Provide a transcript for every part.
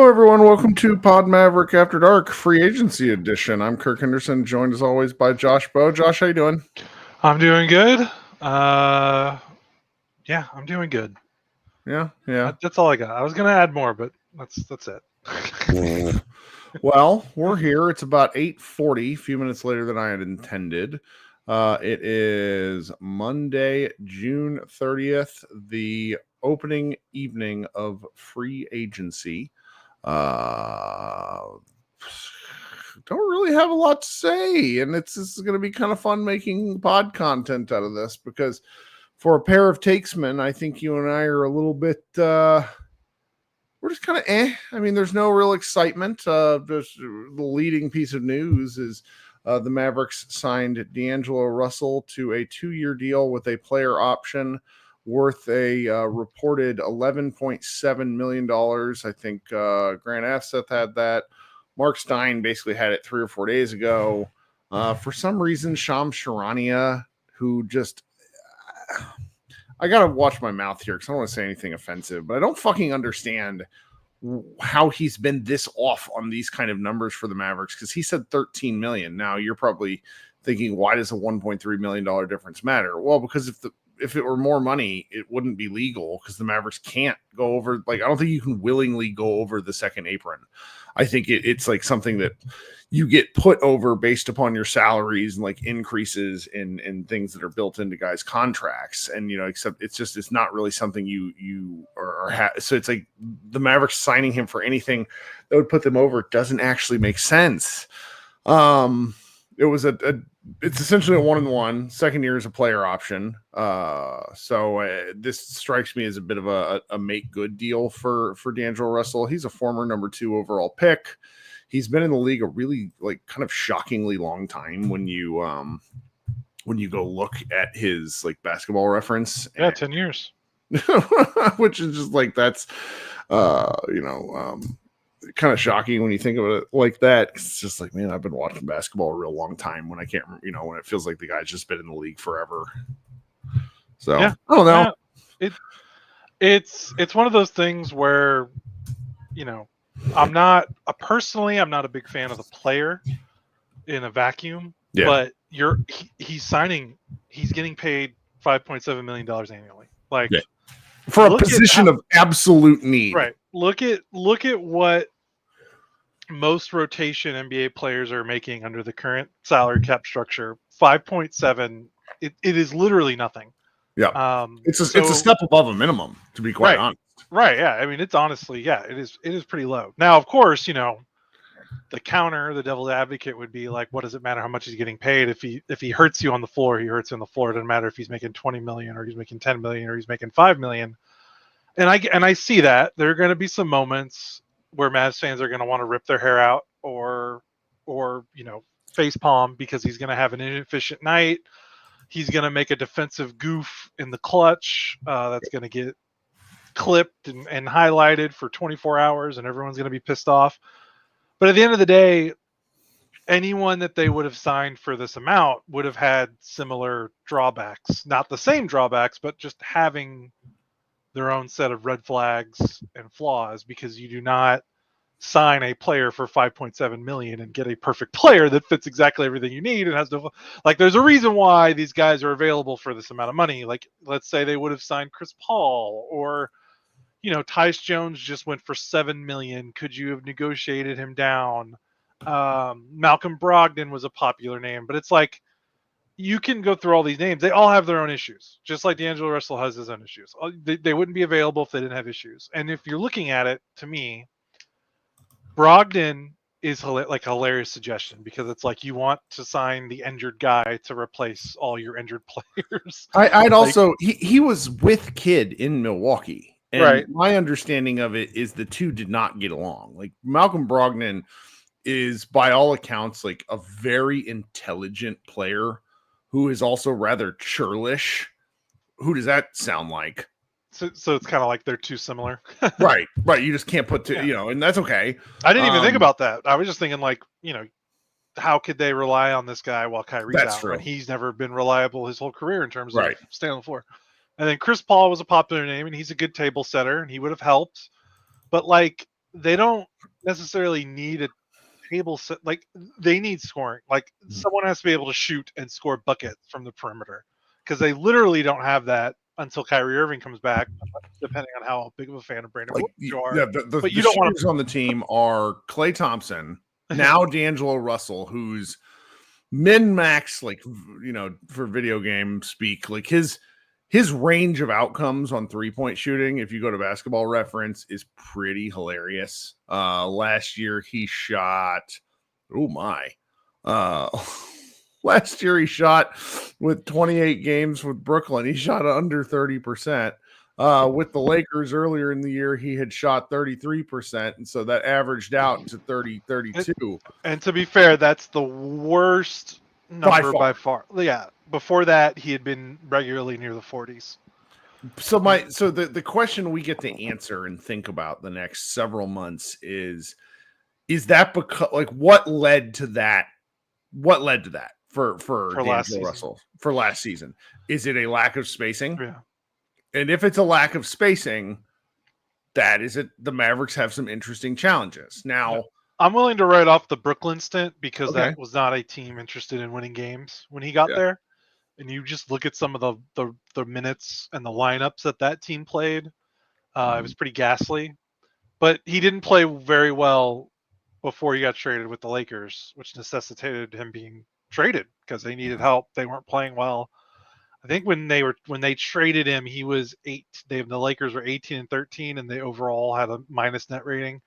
Hello, everyone. Welcome to Pod Maverick After Dark Free Agency Edition. I'm Kirk Henderson, joined as always by Josh Bowe. Josh, how you doing? I'm doing good. I'm doing good. Yeah. That's all I got. I was gonna add more, but that's it. Well, we're here. It's about 8:40, a few minutes later than I had intended. It is Monday, June 30th, the opening evening of free agency. Don't really have a lot to say, and this is going to be kind of fun making pod content out of this because for a pair of takesmen, I think you and I are a little bit we're just kind of I mean, there's no real excitement. The leading piece of news is the Mavericks signed D'Angelo Russell to a 2-year deal with a player option worth a reported $11.7 million. I think Grant Afseth had that. Mark Stein basically had it 3 or 4 days ago. For some reason, Shams Charania, who just... I got to watch my mouth here because I don't want to say anything offensive, but I don't fucking understand how he's been this off on these kind of numbers for the Mavericks because he said 13 million. Now you're probably thinking, why does a $1.3 million difference matter? Well, because if it were more money, it wouldn't be legal because the Mavericks can't go over. Like, I don't think you can willingly go over the second apron. I think it's like something that you get put over based upon your salaries and like increases in things that are built into guys' contracts. And, you know, except it's not really something you so it's like the Mavericks signing him for anything that would put them over doesn't actually make sense. It was it's essentially a 1-1. Second year is a player option. So this strikes me as a bit of a make good deal for D'Angelo Russell. He's a former number 2 overall pick. He's been in the league a really like kind of shockingly long time when you go look at his like basketball reference. Yeah, 10 years. Which is just like that's kind of shocking when you think of it like that. It's just like, man, I've been watching basketball a real long time when I can't, when it feels like the guy's just been in the league forever. So yeah, I don't know. It's one of those things where, I'm not a big fan of the player in a vacuum, but he's getting paid $5.7 million annually. Like for a position of absolute need. Right. Look at what most rotation NBA players are making under the current salary cap structure. 5.7. It is literally nothing. Yeah. It's a step above a minimum, to be quite honest. Right. Yeah. I mean, it's honestly, it is pretty low. Now, of course, the counter, the devil's advocate would be like, what does it matter how much he's getting paid? If he hurts you on the floor, he hurts you on the floor. It doesn't matter if he's making 20 million or he's making 10 million or he's making 5 million. And I see that there are going to be some moments where Mavs fans are going to want to rip their hair out or face palm because he's going to have an inefficient night. He's going to make a defensive goof in the clutch that's going to get clipped and highlighted for 24 hours, and everyone's going to be pissed off. But at the end of the day, anyone that they would have signed for this amount would have had similar drawbacks. Not the same drawbacks, but just having their own set of red flags and flaws, because you do not sign a player for 5.7 million and get a perfect player that fits exactly everything you need and has no, like, there's a reason why these guys are available for this amount of money. Like, let's say they would have signed Chris Paul, or Tyus Jones just went for 7 million. Could you have negotiated him down? Malcolm Brogdon was a popular name, but it's like, you can go through all these names. They all have their own issues, just like D'Angelo Russell has his own issues. They wouldn't be available if they didn't have issues. And if you're looking at it, to me, Brogdon is like a hilarious suggestion, because it's like you want to sign the injured guy to replace all your injured players. I'd also, he was with Kidd in Milwaukee. And my understanding of it is the two did not get along. Like, Malcolm Brogdon is, by all accounts, like a very intelligent player who is also rather churlish. Who does that sound like? So it's kind of like they're too similar. Right. You just can't put and that's okay. I didn't even think about that. I was just thinking, like, how could they rely on this guy while Kyrie's out? When he's never been reliable his whole career in terms of staying on the floor. And then Chris Paul was a popular name, and he's a good table setter, and he would have helped. But, like, they don't necessarily need a table set. Like they need scoring. Like someone has to be able to shoot and score buckets from the perimeter because they literally don't have that until Kyrie Irving comes back. Depending on how big of a fan of Brandon Williams you are, yeah, but the you don't want shooters on the team are Klay Thompson, now D'Angelo Russell, who's min max, like, for video game speak, like his range of outcomes on 3-point shooting, if you go to Basketball Reference, is pretty hilarious. Last year he shot, last year he shot with 28 games with Brooklyn. He shot under 30%. With the Lakers earlier in the year, he had shot 33%. And so that averaged out to 32. And to be fair, that's the worst number by far. Yeah. Before that, he had been regularly near the 40s. So the question we get to answer and think about the next several months is that because, like, what led to that? What led to that for D'Angelo Russell for last season? Is it a lack of spacing? Yeah. And if it's a lack of spacing, that is it. The Mavericks have some interesting challenges. Now, I'm willing to write off the Brooklyn stint because that was not a team interested in winning games when he got there. And you just look at some of the minutes and the lineups that team played. It was pretty ghastly. But he didn't play very well before he got traded with the Lakers, which necessitated him being traded because they needed help. They weren't playing well. I think when they traded him, he was 8. The Lakers were 18-13, and they overall had a minus net rating.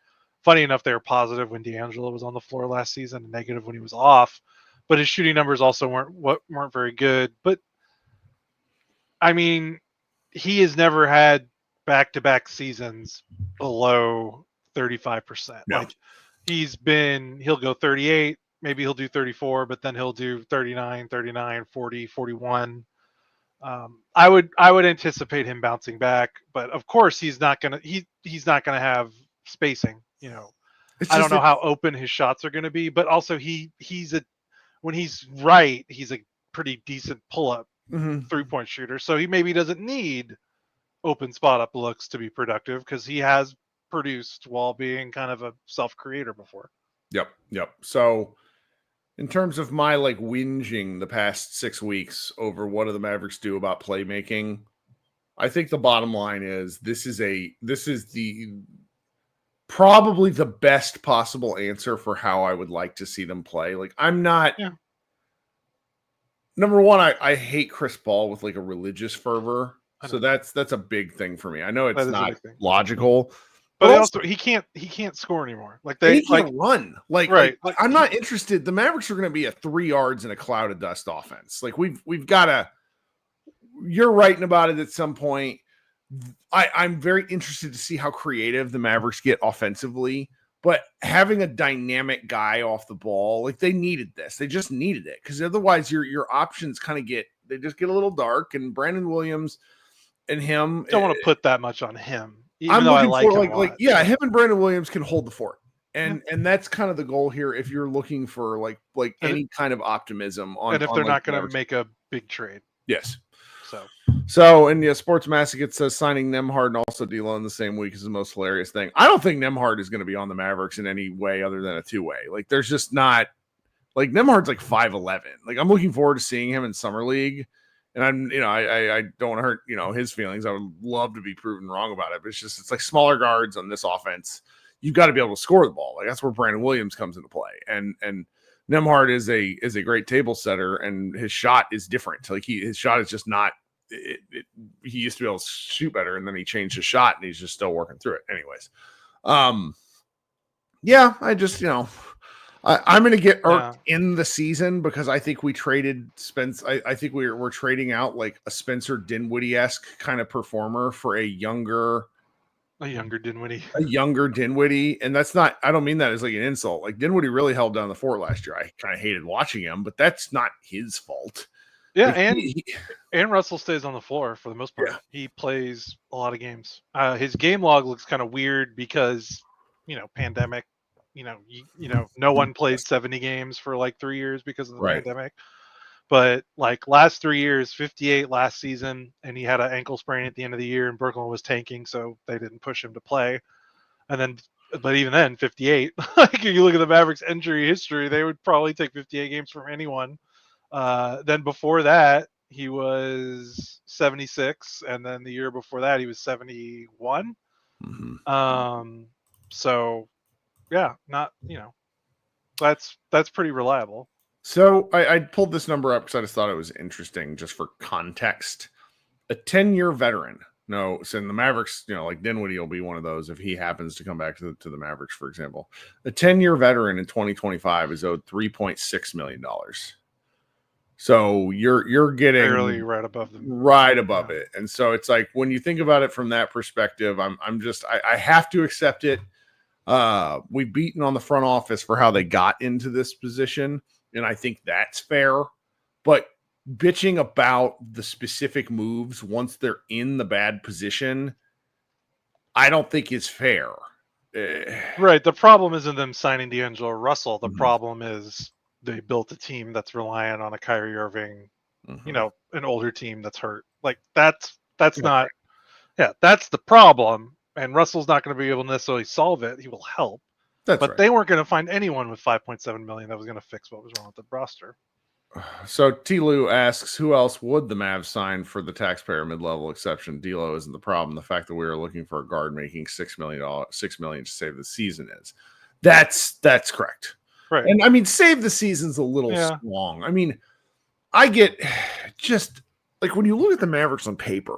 Funny enough, they were positive when D'Angelo was on the floor last season, and negative when he was off. But his shooting numbers also weren't very good. But I mean, he has never had back-to-back seasons below 35%. Yeah. Like he'll go 38, maybe he'll do 34, but then he'll do 39, 39, 40, 41. I would anticipate him bouncing back, but of course he's not gonna have spacing. I don't know how open his shots are gonna be, but also when he's right, he's a pretty decent pull-up 3-point shooter. So he maybe doesn't need open spot-up looks to be productive because he has produced while being kind of a self-creator before. Yep. So in terms of my whinging the past 6 weeks over what do the Mavericks do about playmaking, I think the bottom line is this is the probably the best possible answer for how I would like to see them play. Like, I'm not number one, I hate Chris Paul with a religious fervor. So that's a big thing for me. I know it's not logical. But also he can't score anymore. He can't run. Right. I'm not interested. The Mavericks are going to be a 3 yards in a cloud of dust offense. We've got to. You're writing about it at some point. I'm very interested to see how creative the Mavericks get offensively. But having a dynamic guy off the ball, they needed this. They just needed it because otherwise your options kind of get a little dark. And Brandon Williams and him don't want to put that much on him. I'm looking for him and Brandon Williams can hold the fort, and that's kind of the goal here. If you're looking for any kind of optimism on, and if they're not going to make a big trade, yes. So and Sports Masochist says signing Nembhard and also D'Lo in the same week is the most hilarious thing. I don't think Nembhard is going to be on the Mavericks in any way other than a 2-way. There's just not Nembhard's 5'11". I'm looking forward to seeing him in summer league. And I don't want to hurt, his feelings. I would love to be proven wrong about it, but it's smaller guards on this offense. You've got to be able to score the ball. That's where Brandon Williams comes into play. And Nembhard is a great table setter, and his shot is different. His shot is just not. He used to be able to shoot better, and then he changed his shot, and he's just still working through it. Anyways, I just I'm going to get irked in the season because I think we traded Spence. I think we're trading out a Spencer Dinwiddie-esque kind of performer for a younger Dinwiddie. And that's not, I don't mean that as an insult. Dinwiddie really held down the fort last year. I kind of hated watching him, but that's not his fault. Yeah. And Russell stays on the floor for the most part. Yeah. He plays a lot of games. His game log looks kind of weird because, pandemic. No one played 70 games for 3 years because of the pandemic. But last 3 years, 58 last season, and he had an ankle sprain at the end of the year, and Brooklyn was tanking, so they didn't push him to play. And then But even then, 58. Like if you look at the Mavericks' injury history, they would probably take 58 games from anyone. Then before that, he was 76, and then the year before that, he was 71. Mm-hmm. So yeah, not that's pretty reliable. So I pulled this number up because I just thought it was interesting, just for context. A 10-year veteran. No, so in the Mavericks, like Dinwiddie will be one of those if he happens to come back to the Mavericks, for example. A 10-year veteran in 2025 is owed $3.6 million. So you're getting Barely right above it. And so it's like when you think about it from that perspective, I have to accept it. We've beaten on the front office for how they got into this position, and I think that's fair. But bitching about the specific moves once they're in the bad position, I don't think is fair. Right. The problem isn't them signing D'Angelo Russell. The Mhm. problem is they built a team that's reliant on a Kyrie Irving, an older team that's hurt. Like that's not. Yeah, that's the problem. And Russell's not going to be able to necessarily solve it. He will help. That's but right. They weren't going to find anyone with $5.7 million that was going to fix what was wrong with the roster. So T. Lou asks, who else would the Mavs sign for the taxpayer mid-level exception? D'Lo isn't the problem. The fact that we are looking for a guard making $6 million to save the season is. That's correct. Right. And I mean, save the season's a little strong. I mean, I get just like when you look at the Mavericks on paper,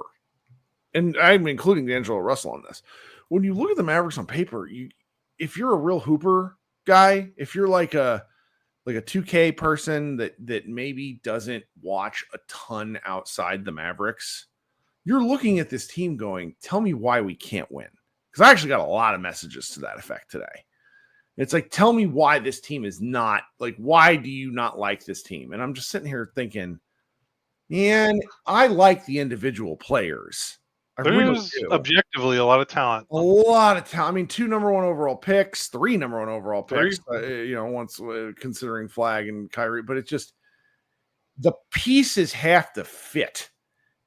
and I'm including D'Angelo Russell on this. When you look at the Mavericks on paper, if you're a real hooper guy, if you're like a 2K person that maybe doesn't watch a ton outside the Mavericks, you're looking at this team going, tell me why we can't win. Because I actually got a lot of messages to that effect today. It's like, tell me why this team is not, like, why do you not like this team? And I'm just sitting here thinking, man, I like the individual players. There's objectively a lot of talent. A lot of talent. I mean, 2 number 1 overall picks, 3 number 1 overall picks, once considering Flag and Kyrie, but it's just the pieces have to fit.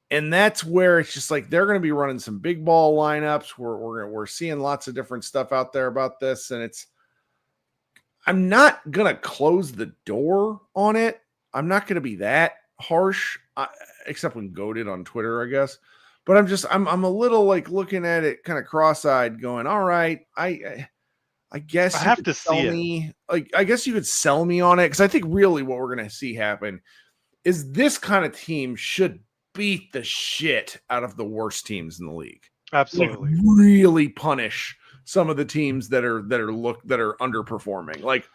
And that's where it's just like they're going to be running some big ball lineups. We're seeing lots of different stuff out there about this. And I'm not going to close the door on it. I'm not going to be that harsh, except when goated on Twitter, I guess. But I'm a little like looking at it kind of cross-eyed going, all right, I guess I have to see me. Like, I guess you could sell me on it. Cause I think really what we're going to see happen is this kind of team should beat the shit out of the worst teams in the league. Absolutely. Like, really punish some of the teams that are underperforming. Like,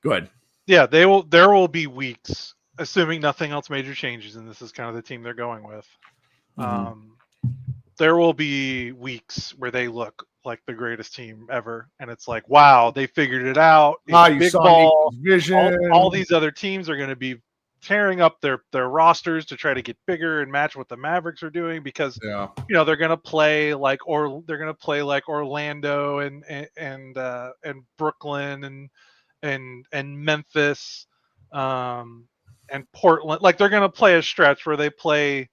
go ahead. Yeah, there will be weeks, assuming nothing else major changes, and this is kind of the team they're going with. There will be weeks where they look like the greatest team ever, and it's like, wow, they figured it out. You big saw ball vision. All these other teams are going to be tearing up their rosters to try to get bigger and match what the Mavericks are doing because they're going to play like Orlando and Brooklyn and Memphis and Portland. Like they're going to play a stretch where they play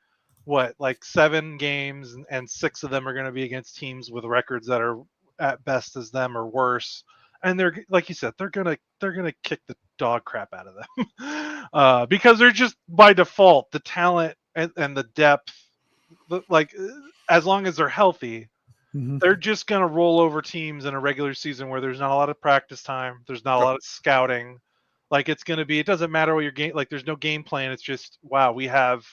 like 7 games and 6 of them are going to be against teams with records that are at best as them or worse. And they're, like you said, they're gonna kick the dog crap out of them because they're just by default the talent and the depth. Like as long as they're healthy, they're just gonna roll over teams in a regular season where there's not a lot of practice time, there's not a lot of scouting. Like it's gonna be, it doesn't matter what your game. Like there's no game plan. It's just wow, we have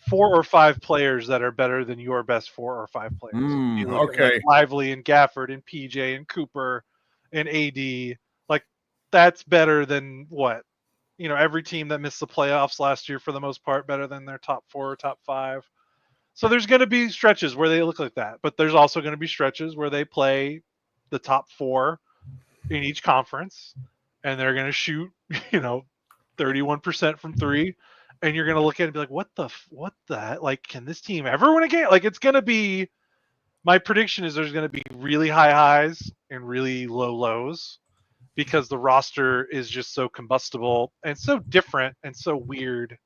4 or 5 players that are better than your best 4 or 5 players. You look at, like, Lively and Gafford and PJ and Cooper and AD, like that's better than what? Every team that missed the playoffs last year for the most part, better than their top 4 or top 5. So there's going to be stretches where they look like that, but there's also going to be stretches where they play the top 4 in each conference and they're going to shoot, 31% from 3. And you're going to look at it and be like, what the, like, can this team ever win a game? Like, it's going to be, my prediction is there's going to be really high highs and really low lows because the roster is just so combustible and so different and so weird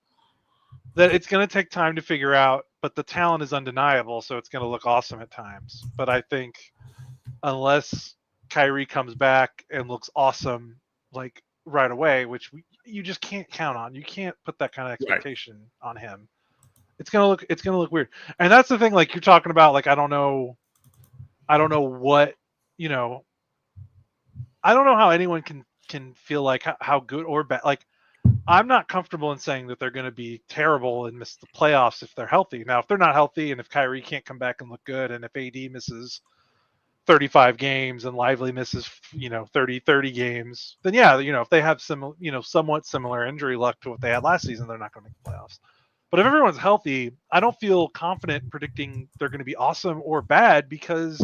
that it's going to take time to figure out, but the talent is undeniable. So it's going to look awesome at times. But I think unless Kyrie comes back and looks awesome like right away, which you just can't count on. You can't put that kind of expectation on him. It's gonna look weird. And that's the thing, like you're talking about, like I don't know what, you know, I don't know how anyone can feel like how good or bad. Like I'm not comfortable in saying that they're going to be terrible and miss the playoffs if they're healthy. Now, if they're not healthy and if Kyrie can't come back and look good, and if AD misses 35 games and Lively misses, 30 games, then yeah, if they have somewhat similar injury luck to what they had last season, they're not going to make the playoffs. But if everyone's healthy, I don't feel confident predicting they're going to be awesome or bad because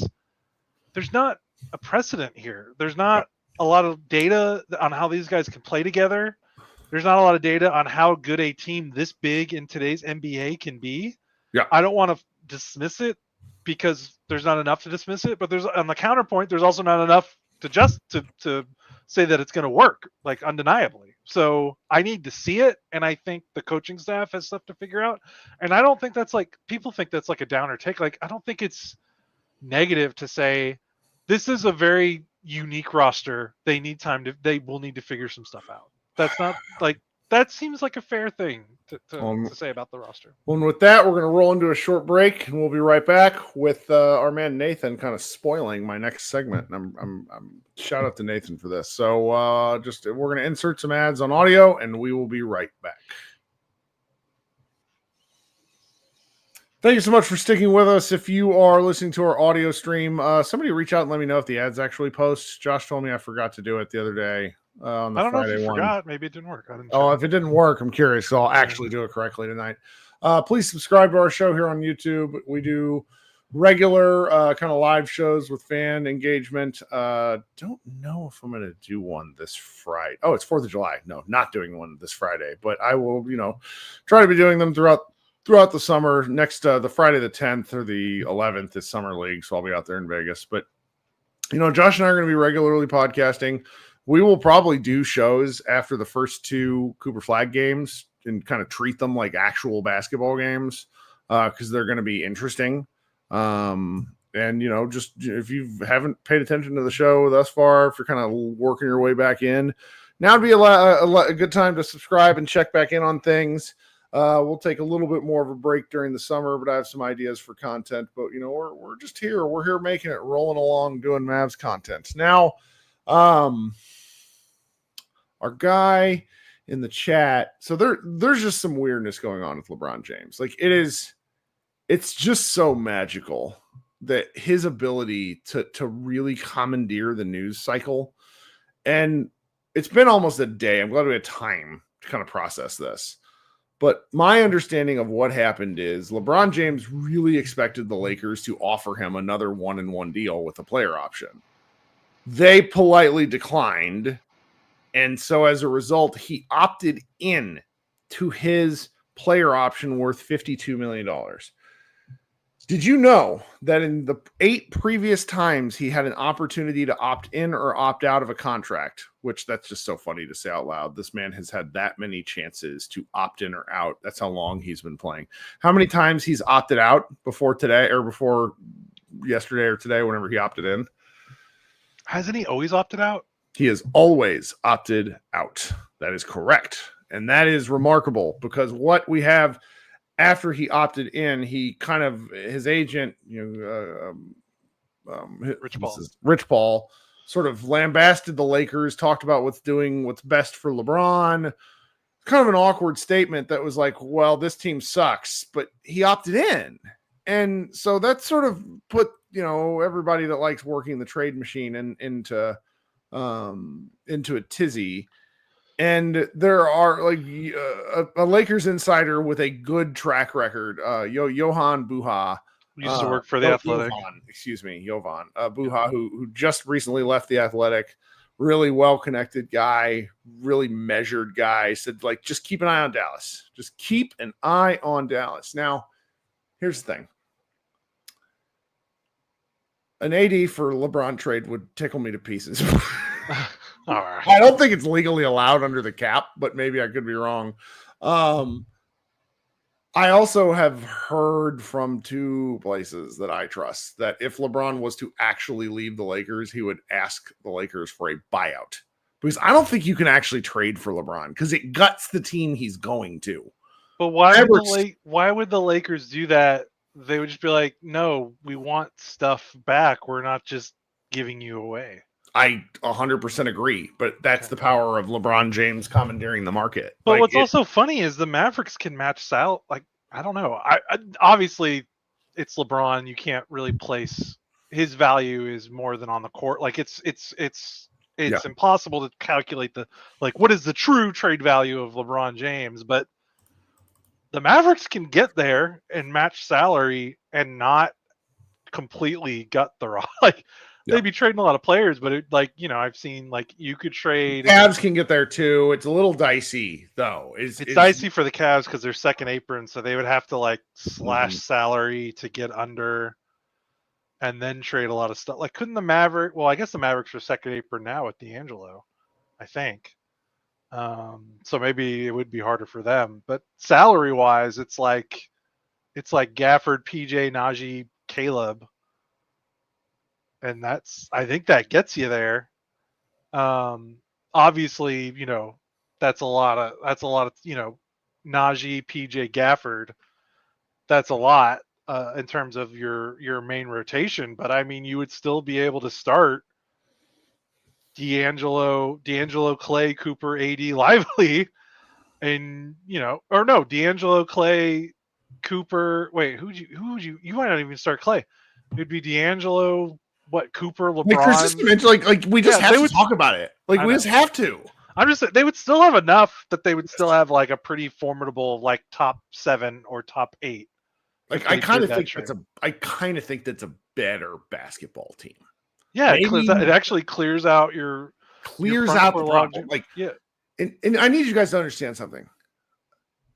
there's not a precedent here. There's not a lot of data on how these guys can play together. There's not a lot of data on how good a team this big in today's NBA can be. Yeah. I don't want to dismiss it because there's not enough to dismiss it, but there's on the counterpoint, there's also not enough to say that it's going to work, like undeniably. So I need to see it, and I think the coaching staff has stuff to figure out. And I don't think that's like people think that's like a downer take. Like I don't think it's negative to say this is a very unique roster. They will need to figure some stuff out. That's not like that seems like a fair thing to say about the roster. Well, and with that, we're going to roll into a short break, and we'll be right back with our man Nathan kind of spoiling my next segment. And I'm shout out to Nathan for this. So we're going to insert some ads on audio, and we will be right back. Thank you so much for sticking with us. If you are listening to our audio stream, somebody reach out and let me know if the ads actually post. Josh told me I forgot to do it the other day. On the I don't Friday know if you one. forgot. Maybe it didn't work. I didn't check. If it didn't work, I'm curious. So I'll actually do it correctly tonight. Please subscribe to our show here on YouTube. We do regular kind of live shows with fan engagement. Don't know if I'm going to do one this Friday. Oh, it's 4th of July. No, not doing one this Friday. But I will, try to be doing them throughout the summer. Next, the Friday the 10th or the 11th is Summer League, so I'll be out there in Vegas. But, Josh and I are going to be regularly podcasting. We will probably do shows after the first 2 Cooper Flag games and kind of treat them like actual basketball games because they're going to be interesting. And, just if you haven't paid attention to the show thus far, if you're kind of working your way back in, now would be a good time to subscribe and check back in on things. We'll take a little bit more of a break during the summer, but I have some ideas for content. But, we're just here. We're here making it, rolling along, doing Mavs content. Now, our guy in the chat. So there's just some weirdness going on with LeBron James. Like it's just so magical that his ability to really commandeer the news cycle. And it's been almost a day. I'm glad we had time to kind of process this. But my understanding of what happened is LeBron James really expected the Lakers to offer him another 1-1 deal with a player option. They politely declined. And so as a result, he opted in to his player option worth $52 million. Did you know that in the 8 previous times he had an opportunity to opt in or opt out of a contract, which that's just so funny to say out loud. This man has had that many chances to opt in or out. That's how long he's been playing. How many times he's opted out before today or before yesterday or today, whenever he opted in? Hasn't he always opted out? He has always opted out. That is correct. And that is remarkable because what we have after he opted in, he kind of, his agent, Rich Paul sort of lambasted the Lakers, talked about what's best for LeBron. Kind of an awkward statement that was like, well, this team sucks, but he opted in. And so that sort of put, everybody that likes working the trade machine into a tizzy. And there are like a Lakers insider with a good track record, Johan Buha, used to work for the Athletic. Jovan Buha, who just recently left the Athletic. Really well-connected guy, really measured guy. Said like, just keep an eye on Dallas. Just keep an eye on Dallas. Now, here's the thing. An AD for LeBron trade would tickle me to pieces. All right. I don't think it's legally allowed under the cap, but maybe I could be wrong. I also have heard from two places that I trust that if LeBron was to actually leave the Lakers, he would ask the Lakers for a buyout. Because I don't think you can actually trade for LeBron because it guts the team he's going to. But why Mavericks, would the Lakers do that? They would just be like, "No, we want stuff back. We're not just giving you away." I 100% agree, but that's the power of LeBron James commandeering the market. But what's also funny is the Mavericks can match Sal. Like, I don't know. I obviously it's LeBron. You can't really place his value is more than on the court. Like it's impossible to calculate the what is the true trade value of LeBron James, but the Mavericks can get there and match salary and not completely gut the raw. They'd be trading a lot of players, but I've seen you could trade. Cavs can get there too. It's a little dicey though. It's dicey for the Cavs because they're second apron, so they would have to slash salary to get under, and then trade a lot of stuff. Couldn't the Maverick? Well, I guess the Mavericks are second apron now with D'Angelo, I think. So maybe it would be harder for them. But salary wise, it's like Gafford, PJ, Najee, Caleb. And I think that gets you there. Obviously, that's a lot of Najee, PJ, Gafford. That's a lot in terms of your main rotation. But I mean, you would still be able to start D'Angelo, Clay, Cooper, AD, Lively, and D'Angelo, Clay, Cooper. Wait, who would you might not even start Clay. It'd be D'Angelo, Cooper, LeBron. We just have to talk about it. We just have to. They would still have enough that they would still have a pretty formidable top 7 or top 8. I kind of think that's a better basketball team. Yeah, it actually clears out the problem. And I need you guys to understand something.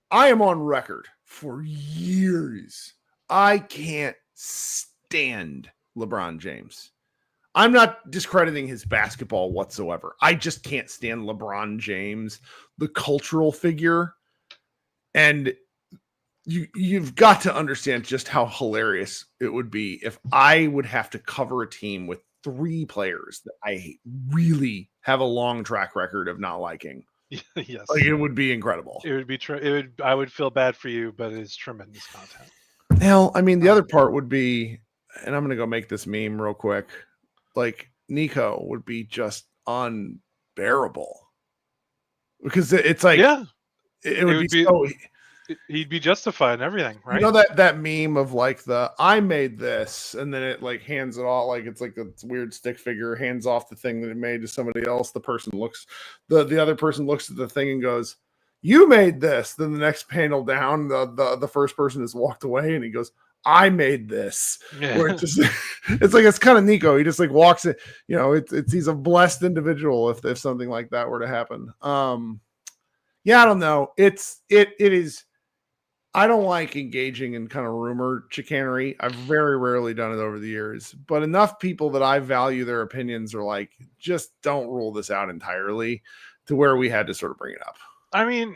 I am on record for years. I can't stand LeBron James. I'm not discrediting his basketball whatsoever. I just can't stand LeBron James, the cultural figure. And you've got to understand just how hilarious it would be if I would have to cover a team with 3 players that I really have a long track record of not liking. Yes, it would be incredible. It would be I would feel bad for you, but it's tremendous content. Hell, I mean, the other part would be, and I'm gonna go make this meme real quick. Nico would be just unbearable because it's it would be so. He'd be justified in everything, right? That meme of I made this, and then it hands it all it's this weird stick figure, hands off the thing that it made to somebody else. The person the other person looks at the thing and goes, "You made this." Then the next panel down, the first person has walked away, and he goes, "I made this." Yeah. Where it's kind of Nico. He just walks it. He's a blessed individual if something like that were to happen. I don't know. It is. I don't like engaging in kind of rumor chicanery. I've very rarely done it over the years, but enough people that I value their opinions are just don't rule this out entirely to where we had to sort of bring it up. I mean,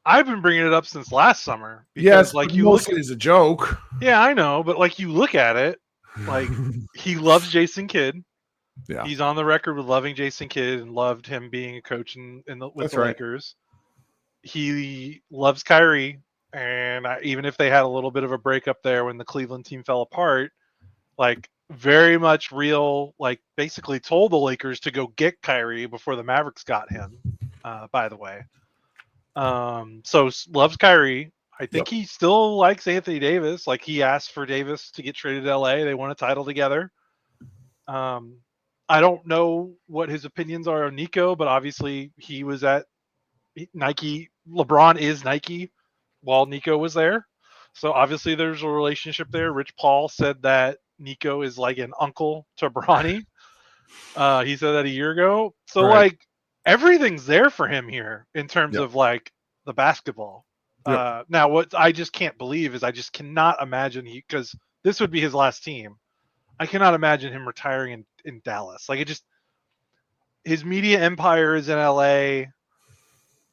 I've been bringing it up since last summer. Because, you mostly look as a joke. Yeah, I know, but you look at it, he loves Jason Kidd. Yeah, he's on the record with loving Jason Kidd and loved him being a coach with the Lakers. He loves Kyrie. And even if they had a little bit of a breakup there when the Cleveland team fell apart, very much real, basically told the Lakers to go get Kyrie before the Mavericks got him, by the way. So loves Kyrie. I think he still likes Anthony Davis. He asked for Davis to get traded to LA. They won a title together. I don't know what his opinions are on Nico, but obviously he was at Nike. LeBron is Nike while Nico was there. So obviously there's a relationship there. Rich Paul said that Nico is like an uncle to Bronny. He said that a year ago. So everything's there for him here in terms of the basketball. Now what I just can't believe is I just cannot imagine because this would be his last team. I cannot imagine him retiring in Dallas. His media empire is in LA.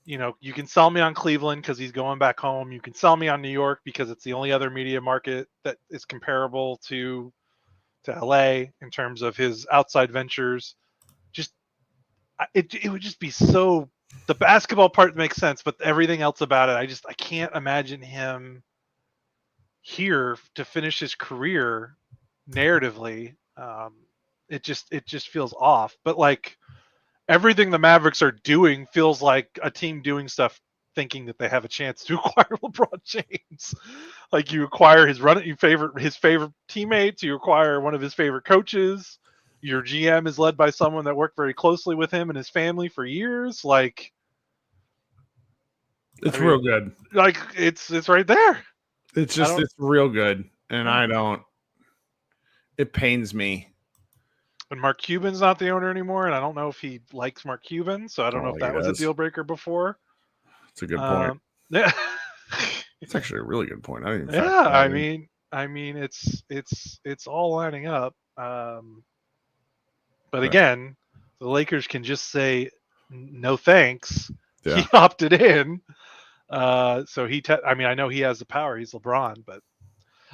you can sell me on Cleveland because he's going back home. You can sell me on New York because it's the only other media market that is comparable to LA in terms of his outside ventures. Just it would just be so. The basketball part makes sense, but everything else about it, I can't imagine him here to finish his career narratively. It just feels off. But like everything the Mavericks are doing feels like a team doing stuff thinking that they have a chance to acquire LeBron James. Like you acquire his favorite teammates, you acquire one of his favorite coaches. Your GM is led by someone that worked very closely with him and his family for years. Like it's real good. Like it's right there. It's real good. And it pains me. And Mark Cuban's not the owner anymore, and I don't know if he likes Mark Cuban, so I don't know if that was a deal breaker before. It's a good point. Yeah, it's actually a really good point. I mean, it's all lining up. But again, the Lakers can just say no thanks. Yeah. He opted in, so I know he has the power. He's LeBron, but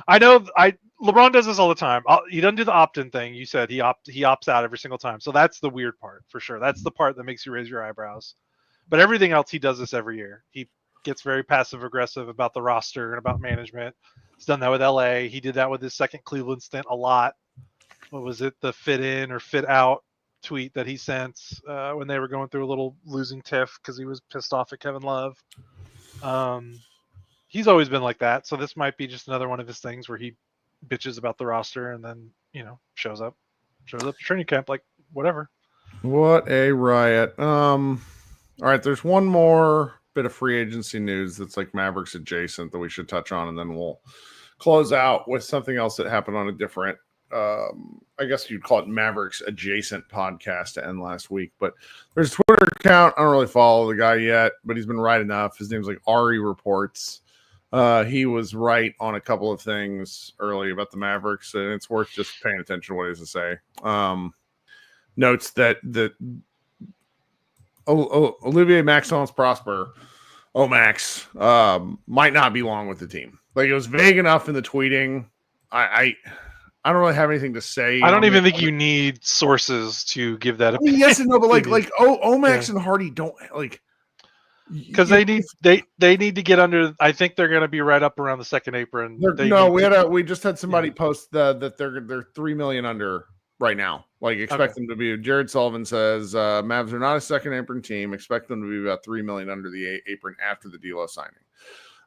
LeBron does this all the time. He doesn't do the opt-in thing. You said he opts out every single time. So that's the weird part for sure. That's the part that makes you raise your eyebrows. But everything else, he does this every year. He gets very passive aggressive about the roster and about management. He's done that with LA. He did that with his second Cleveland stint a lot. What was it? The fit in or fit out tweet that he sent when they were going through a little losing tiff because he was pissed off at Kevin Love. He's always been like that. So this might be just another one of his things where he bitches about the roster and then, shows up to training camp, like whatever. What a riot. All right. There's one more bit of free agency news that's like Mavericks adjacent that we should touch on. And then we'll close out with something else that happened on a different, I guess you'd call it Mavericks adjacent podcast to end last week, but there's a Twitter account. I don't really follow the guy yet, but he's been right enough. His name's like Ari Reports. He was right on a couple of things early about the Mavericks, and it's worth just paying attention to what he has to say. Notes that Olivier Maxence Prosper, Max, might not be long with the team. Like it was vague enough in the tweeting. I don't really have anything to say. I don't even think you need sources to give that opinion. Yes and no, but Max and Hardy don't like. Because they need to get under. I think they're going to be right up around the second apron. We just had somebody post that they're $3 million under right now. Like expect them to be. Jared Sullivan says Mavs are not a second apron team. Expect them to be about $3 million under the apron after the D'Lo signing.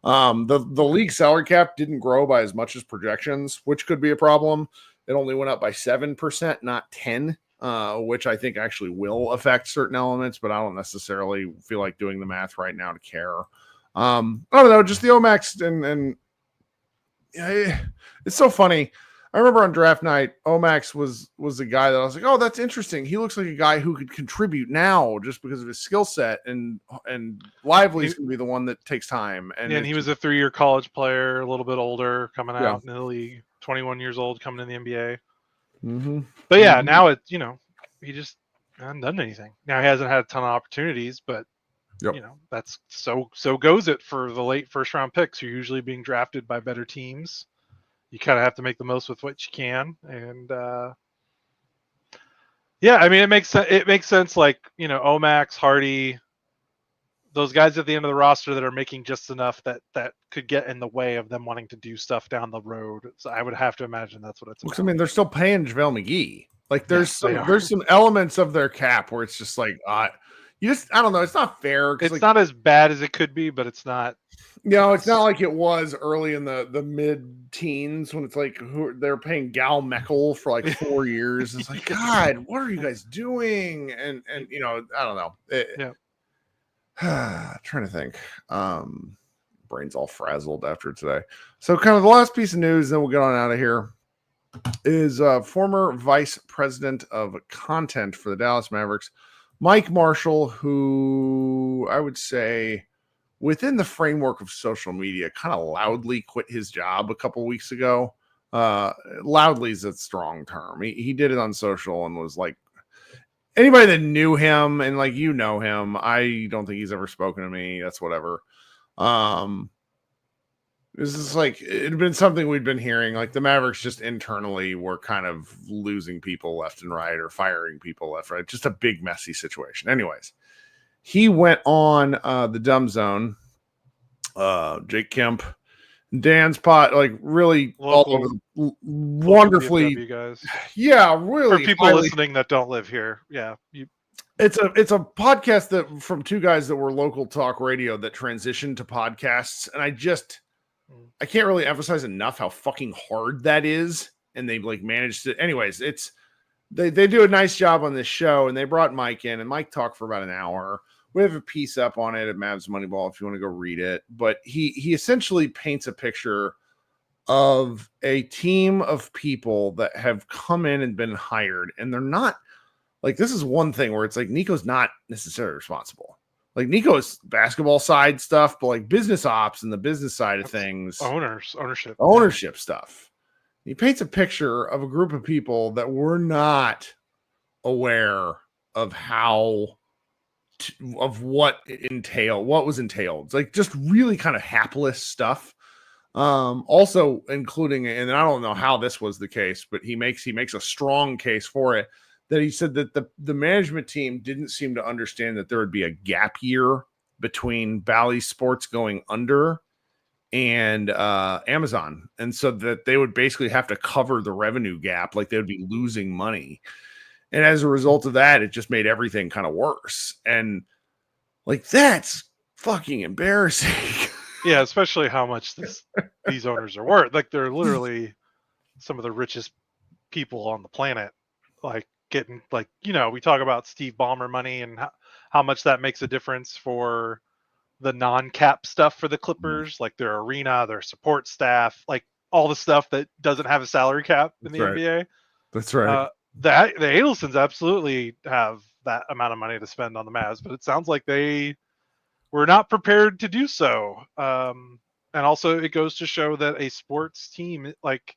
The league salary cap didn't grow by as much as projections, which could be a problem. It only went up by 7%, not 10%. Which I think actually will affect certain elements, but I don't necessarily feel like doing the math right now to care. I don't know, just the Omax and it's so funny. I remember on draft night, Omax was the guy that I was like, oh, that's interesting. He looks like a guy who could contribute now just because of his skill set, and Lively's going to be the one that takes time. And he was a 3-year college player, a little bit older, coming out in the league, 21 years old, coming in the NBA. Mm-hmm. But yeah, now it's he just hasn't done anything. Now he hasn't had a ton of opportunities, but that's so goes it for the late first round picks. You're usually being drafted by better teams. You kind of have to make the most with what you can, and I mean it makes sense. Like Omax, Hardy, those guys at the end of the roster that are making just enough that could get in the way of them wanting to do stuff down the road. So I would have to imagine that's what it's about. I mean, they're still paying JaVale McGee. Like there's some elements of their cap where it's just like, I don't know. It's not fair. It's not as bad as it could be, but it's not. It's not like it was early in the mid-teens when it's like they're paying Gal Meckel for like 4 years. It's like, God, what are you guys doing? And I don't know. Trying to think. Brain's all frazzled after today. So kind of the last piece of news, then we'll get on out of here, is former vice president of content for the Dallas Mavericks, Mike Marshall, who I would say within the framework of social media kind of loudly quit his job a couple weeks ago. Loudly is a strong term. He did it on social and was like, anybody that knew him and like him, I don't think he's ever spoken to me. That's whatever. This is like it had been something we'd been hearing. Like the Mavericks just internally were kind of losing people left and right or firing people left and right. Just a big messy situation. Anyways, he went on the Dumb Zone. Jake Kemp, Dan's pot, like really Local, all over wonderfully. guys. Yeah, really. For people listening that don't live here, yeah, it's a podcast that from two guys that were local talk radio that transitioned to podcasts, and I can't really emphasize enough how fucking hard that is. And they've like managed to, anyways, they do a nice job on this show, and they brought Mike in, and Mike talked for about an hour. We have a piece up on it at Mavs Moneyball if you want to go read it. But he essentially paints a picture of a team of people that have come in and been hired, and they're not like, this is one thing where it's like Nico's not necessarily responsible. Like Nico's basketball side stuff, but like business ops and the business side of things, ownership stuff. He paints a picture of a group of people that were not aware of what was entailed. It's like just really kind of hapless stuff. Also including, and I don't know how this was the case, but he makes a strong case for it, that he said that the management team didn't seem to understand that there would be a gap year between Bally Sports going under and Amazon. And so that they would basically have to cover the revenue gap, like they would be losing money. And as a result of that, it just made everything kind of worse. And like, that's fucking embarrassing. Yeah, especially how much these owners are worth. Like they're literally some of the richest people on the planet. Like getting like, we talk about Steve Ballmer money and how much that makes a difference for the non-cap stuff for the Clippers, like their arena, their support staff, like all the stuff that doesn't have a salary cap in the NBA. That's right. The Adelsons absolutely have that amount of money to spend on the Mavs, but it sounds like they were not prepared to do so. And also it goes to show that a sports team, like,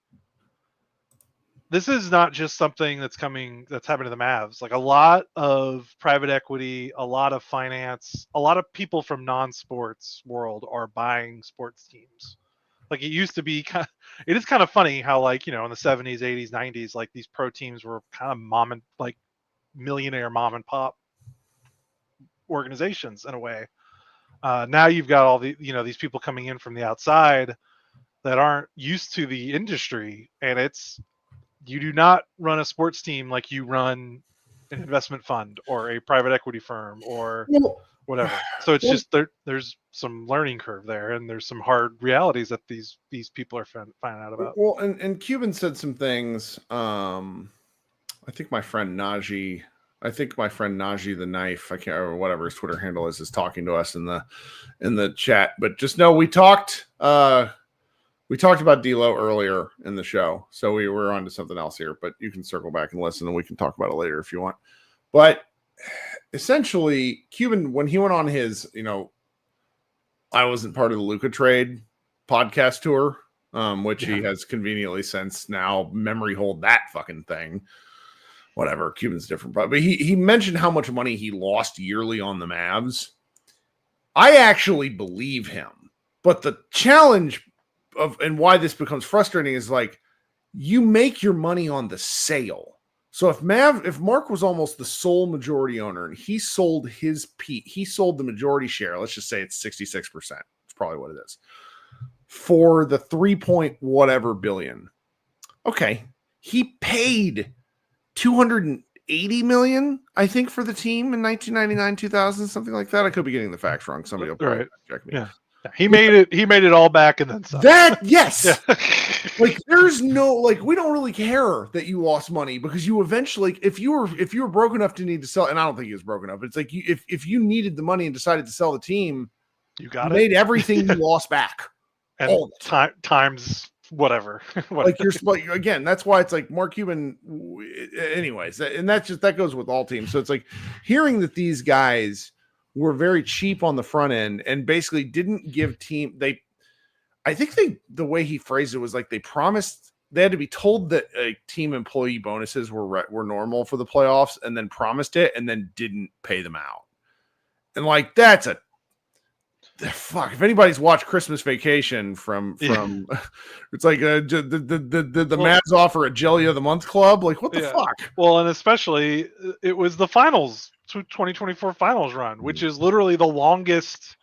this is not just something that's happening to the Mavs. Like a lot of private equity, a lot of finance, a lot of people from non-sports world are buying sports teams. Like it used to be it is kind of funny how like, in the 70s, 80s, 90s, like these pro teams were kind of millionaire mom and pop organizations in a way. Now you've got all the, these people coming in from the outside that aren't used to the industry, and you do not run a sports team like you run an investment fund or a private equity firm or whatever. So it's just there's some learning curve there, and there's some hard realities that these people are finding out about. Well, and Cuban said some things. I think my friend Najee the Knife, I can't remember whatever his Twitter handle is talking to us in the chat. But just know we talked about D'Lo earlier in the show, so we were on to something else here, but you can circle back and listen, and we can talk about it later if you want. But essentially, Cuban, when he went on his, I wasn't part of the Luka trade podcast tour, which he has conveniently since now memory hold that fucking thing. Whatever, Cuban's different, but he mentioned how much money he lost yearly on the Mavs. I actually believe him, but the challenge and why this becomes frustrating is like you make your money on the sale. So if Mark was almost the sole majority owner and he sold he sold the majority share, let's just say it's 66%. It's probably what it is, for the 3 whatever billion. Okay. He paid $280 million, I think, for the team in 1999, 2000, something like that. I could be getting the facts wrong. Somebody will probably check me. Yeah. He made it all back and then some. Yes. Yeah. Like there's no, like, we don't really care that you lost money because you eventually, if you were broke enough to need to sell, and I don't think he was broke enough, but it's like if you needed the money and decided to sell the team, you made everything you lost back. And times whatever. Like again, that's why it's like Mark Cuban, anyways, and that goes with all teams. So it's like hearing that these guys were very cheap on the front end and basically didn't give the way he phrased it was like they promised they had to be told that team employee bonuses were normal for the playoffs, and then promised it, and then didn't pay them out. And like that's a fuck. If anybody's watched Christmas Vacation from it's like the Mavs offer a Jelly of the Month club. Like what the fuck? Well, and especially it was the finals 2024 finals run, which is literally the longest.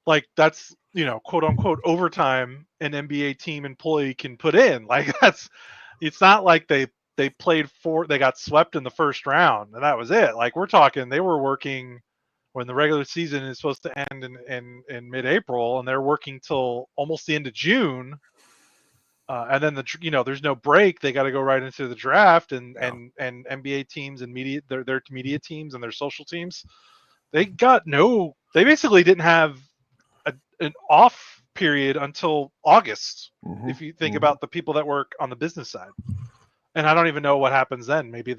Like that's quote unquote overtime an NBA team employee can put in. Like it's not like they got swept in the first round and that was it. Like we're talking they were working when the regular season is supposed to end in mid-April, and they're working till almost the end of June. And then there's no break. They got to go right into the draft, and NBA teams and their media teams and their social teams, they basically didn't have an off period until August. If you think about the people that work on the business side, and I don't even know what happens then. Maybe I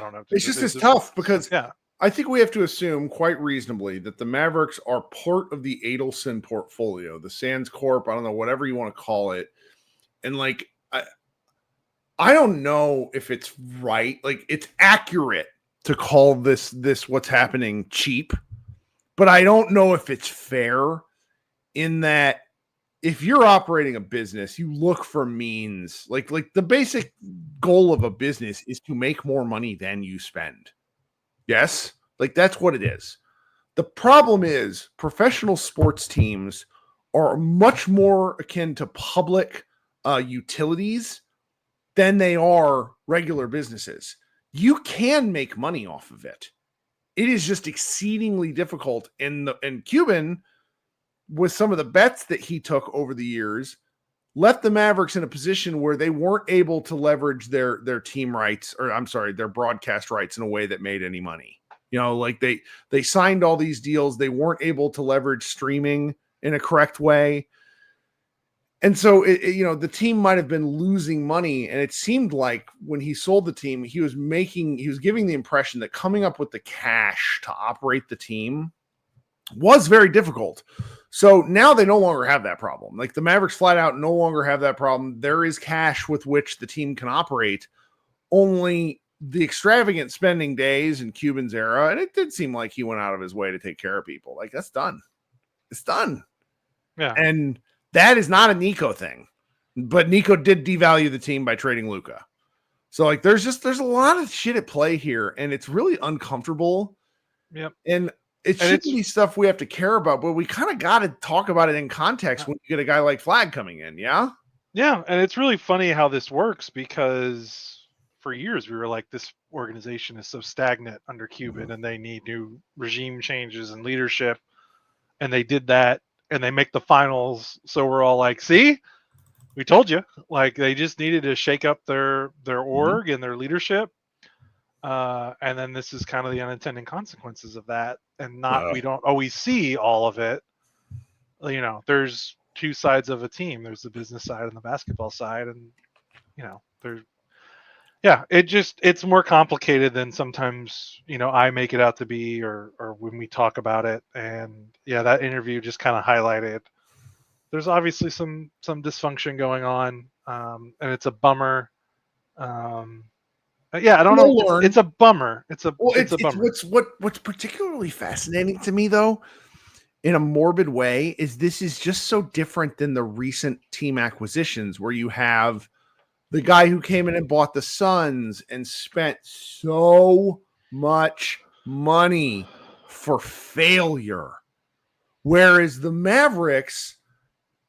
don't know. It's tough because I think we have to assume quite reasonably that the Mavericks are part of the Adelson portfolio, the Sands Corp. I don't know, whatever you want to call it. And like, I don't know if it's right. Like it's accurate to call this what's happening cheap, but I don't know if it's fair in that if you're operating a business, you look for means like the basic goal of a business is to make more money than you spend. Yes, like that's what it is. The problem is professional sports teams are much more akin to public utilities than they are regular businesses. You can make money off of it. It is just exceedingly difficult. And Cuban, with some of the bets that he took over the years, left the Mavericks in a position where they weren't able to leverage their team rights, or I'm sorry, their broadcast rights in a way that made any money. Like they signed all these deals. They weren't able to leverage streaming in a correct way. And so, the team might have been losing money. And it seemed like when he sold the team, he was giving the impression that coming up with the cash to operate the team was very difficult. So now they no longer have that problem. Like the Mavericks flat out no longer have that problem. There is cash with which the team can operate. Only the extravagant spending days in Cuban's era, and it did seem like he went out of his way to take care of people. Like that's done. It's done. Yeah. And that is not a Nico thing. But Nico did devalue the team by trading Luka. So like there's a lot of shit at play here, and it's really uncomfortable. Yep. And it shouldn't be stuff we have to care about, but we kind of got to talk about it in context when you get a guy like Flag coming in. Yeah. Yeah. And it's really funny how this works because for years we were like, this organization is so stagnant under Cuban and they need new regime changes and leadership. And they did that and they make the finals. So we're all like, see, we told you, like they just needed to shake up their org and their leadership. And then this is kind of the unintended consequences of that. And we don't always see all of it. There's two sides of a team. There's the business side and the basketball side. And, it's more complicated than sometimes, I make it out to be or when we talk about it. And that interview just kind of highlighted there's obviously some dysfunction going on. And it's a bummer. I don't know. It's a bummer. It's a bummer. What's particularly fascinating to me, though, in a morbid way, is this is just so different than the recent team acquisitions where you have the guy who came in and bought the Suns and spent so much money for failure. Whereas the Mavericks,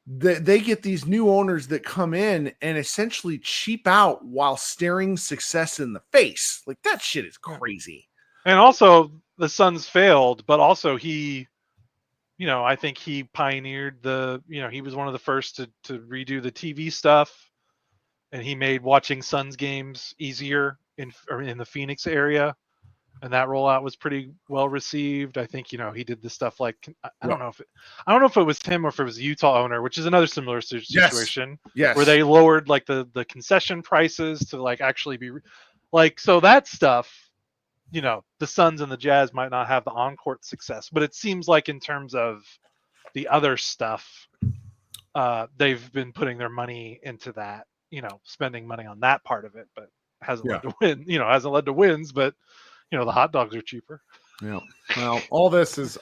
they get these new owners that come in and essentially cheap out while staring success in the face. Like that shit is crazy. And also the Suns failed, but also he, I think he pioneered he was one of the first to redo the TV stuff, and he made watching Suns games easier in the Phoenix area. And that rollout was pretty well received. I think, he did the stuff like, I don't know if it was him or if it was a Utah owner, which is another similar situation where they lowered like the concession prices to like actually be like, so that stuff, the Suns and the Jazz might not have the on-court success, but it seems like in terms of the other stuff, they've been putting their money into that, spending money on that part of it, but hasn't led to hasn't led to wins, but the hot dogs are cheaper. Yeah. Well, all this is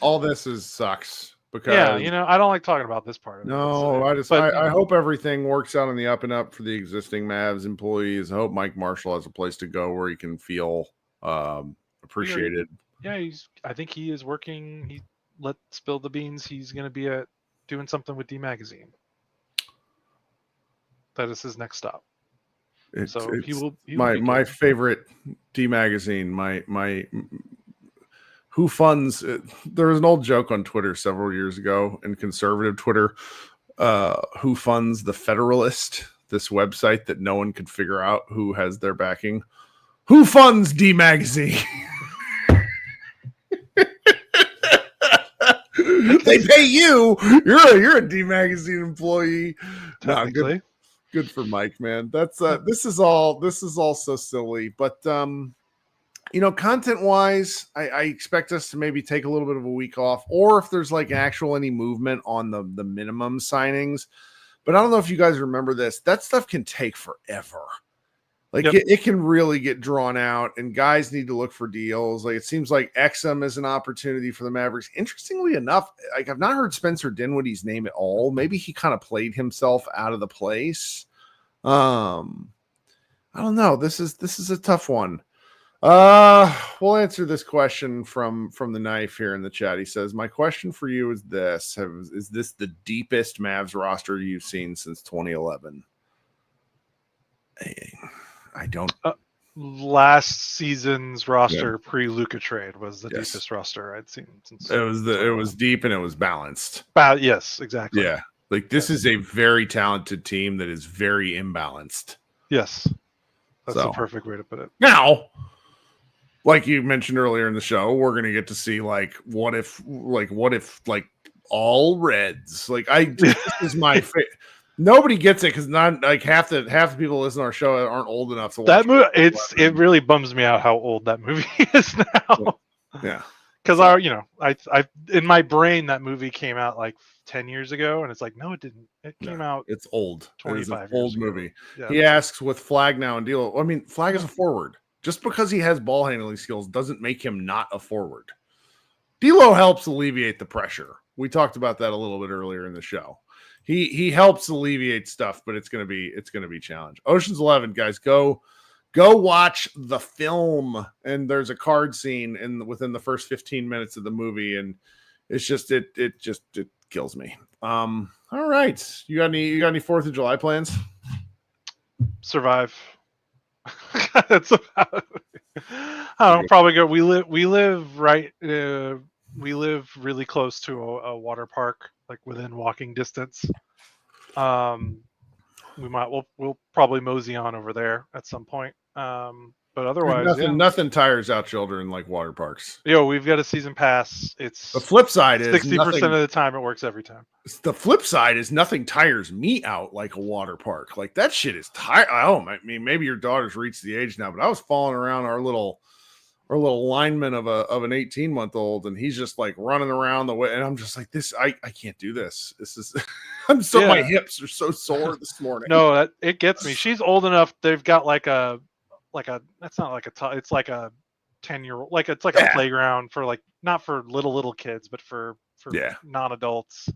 sucks because I don't like talking about this part of it. no, I hope everything works out on the up and up for the existing Mavs employees. I hope Mike Marshall has a place to go where he can feel appreciated. Yeah, I think he is working. Let's spill the beans. He's going to be doing something with D Magazine. That is his next stop. It's he will my favorite D Magazine. My who funds. There was an old joke on Twitter several years ago in conservative Twitter. Who funds the Federalist? This website that no one could figure out who has their backing. Who funds D Magazine? They pay you. You're a D Magazine employee. No, good for Mike, man. That's this is all so silly. But content wise, I expect us to maybe take a little bit of a week off, or if there's like any movement on the minimum signings. But I don't know if you guys remember this. That stuff can take forever. Like it can really get drawn out, and guys need to look for deals. Like it seems like Exum is an opportunity for the Mavericks. Interestingly enough, like I've not heard Spencer Dinwiddie's name at all. Maybe he kind of played himself out of the place. I don't know. This is a tough one. We'll answer this question from the knife here in the chat. He says, "My question for you is this: is this the deepest Mavs roster you've seen since 2011?" I don't. Last season's roster pre-Luka trade was the deepest roster I'd seen since. It was deep and it was balanced. Yes, exactly. Yeah, like this is a very talented team that is very imbalanced. Yes, that's the perfect way to put it. Now, like you mentioned earlier in the show, we're gonna get to see what if all Reds. Like this is my favorite. Nobody gets it because not like half the people listening to our show aren't old enough to watch that movie. It really bums me out how old that movie is now. Yeah, because I in my brain that movie came out like 10 years ago, and it's like no, it didn't. It came out. It's old. 25 old years movie. Yeah. He asks with Flag now and Deal. I mean, Flag is a forward. Just because he has ball handling skills doesn't make him not a forward. D'Lo helps alleviate the pressure. We talked about that a little bit earlier in the show. He helps alleviate stuff, but it's gonna be challenge. Ocean's 11, guys, go watch the film. And there's a card scene within the first 15 minutes of the movie, and it's just it kills me. All right, you got any 4th of July plans? Survive. That's about it. I don't probably go. We live right. We live really close to a water park, like within walking distance. We'll probably mosey on over there at some point. But otherwise, nothing tires out children like water parks. We've got a season pass. It's the flip side is 60% of the time it works every time. The flip side is nothing tires me out like a water park. Like that shit is tired. I mean, maybe your daughter's reached the age now, but I was following around our little lineman of an 18-month-old, and he's just like running around the way, and I'm just like, this I can't do this. This is my hips are so sore this morning. No, it gets me. She's old enough. They've got like a that's not like it's like a 10-year-old, like it's like a playground for like not for little kids, but for non-adults.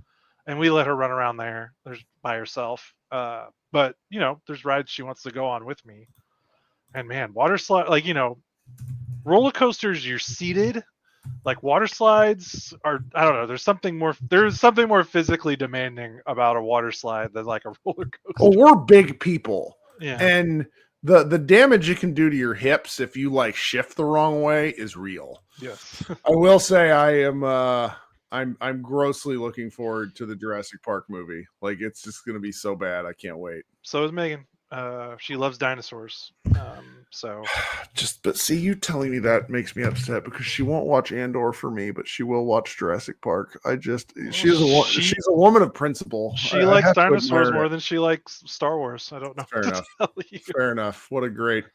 And we let her run around there. There's by herself. But there's rides she wants to go on with me. And man, water slide, like roller coasters, you're seated. Like water slides are, I don't know. There's something more physically demanding about a water slide than like a roller coaster. Well, we're big people, yeah, and the damage it can do to your hips if you like shift the wrong way is real. Yes, I will say I am. I'm grossly looking forward to the Jurassic Park movie. Like it's just going to be so bad. I can't wait. So is Megan. She loves dinosaurs. But see, you telling me that makes me upset because she won't watch Andor for me, but she will watch Jurassic Park. She's a woman of principle. She likes dinosaurs more than she likes Star Wars. I don't know. Fair enough. Fair enough.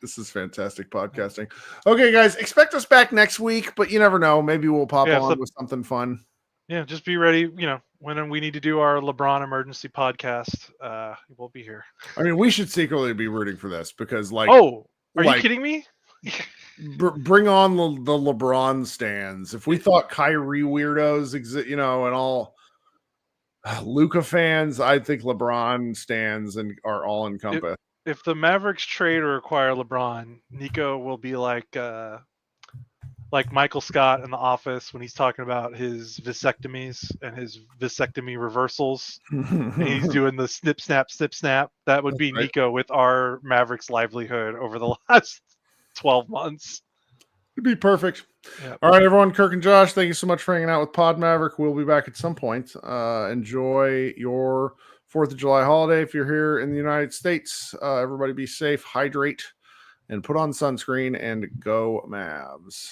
This is fantastic podcasting. Okay, guys, expect us back next week, but you never know. Maybe we'll pop on with something fun. Yeah, just be ready. when we need to do our LeBron emergency podcast, we'll be here. I mean, we should secretly be rooting for this because, like, Oh, are you like, kidding me? bring on the LeBron stands. If we thought Kyrie weirdos exist, and all Luca fans, I think LeBron stands and are all encompassed. If the Mavericks trade or acquire LeBron, Nico will be like Michael Scott in The Office when he's talking about his vasectomies and his vasectomy reversals. And he's doing the snip, snap, snip, snap. That would be right. Nico with our Mavericks livelihood over the last 12 months. It'd be perfect. Yep. All right, everyone. Kirk and Josh, thank you so much for hanging out with Pod Maverick. We'll be back at some point. Enjoy your 4th of July holiday if you're here in the United States. Everybody be safe, hydrate, and put on sunscreen, and go Mavs.